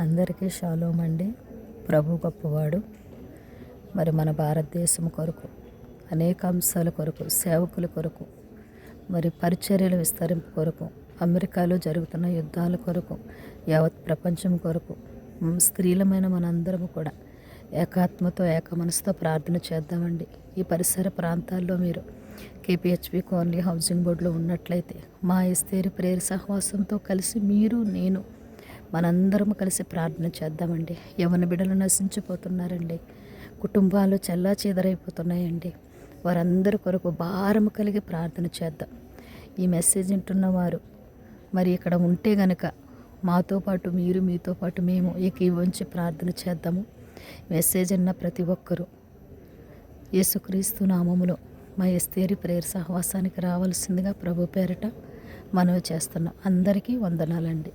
అందరికీ షాలోమ్ అండి. ప్రభు గొప్పవాడు. మరి మన భారతదేశం కొరకు అనేక అంశాల కొరకు, సేవకుల కొరకు, మరి పరిచర్యల విస్తరింపు కొరకు, అమెరికాలో జరుగుతున్న యుద్ధాల కొరకు, యావత్ ప్రపంచం కొరకు స్త్రీలమైన మనందరము కూడా ఏకాత్మతో ఏక మనసుతో ప్రార్థన చేద్దామండి. ఈ పరిసర ప్రాంతాల్లో మీరు కేపీహెచ్పి కాలనీ హౌసింగ్ బోర్డులో ఉన్నట్లయితే మా ఎస్తేరి ప్రేయర్ సహవాసంతో కలిసి మీరు నేను మనందరము కలిసి ప్రార్థన చేద్దామండి. యవన బిడ్డలు నశించిపోతున్నారండి. కుటుంబాలు చల్లా చెదరైపోతున్నాయండి. వారందరి కొరకు భారము కలిగి ప్రార్థన చేద్దాం. ఈ మెసేజ్ వింటున్నవారు మరి ఇక్కడ ఉంటే గనక మాతో పాటు మీరు, మీతో పాటు మేము ఏకీభవించి ప్రార్థన చేద్దాము. మెసేజ్ అన్న ప్రతి ఒక్కరూ యేసుక్రీస్తు నామములో మా ఎస్తేరి ప్రేయర్ సహవాసానికి రావాల్సిందిగా ప్రభు పేరిట మనవి చేస్తున్నాం. అందరికీ వందనాలండి.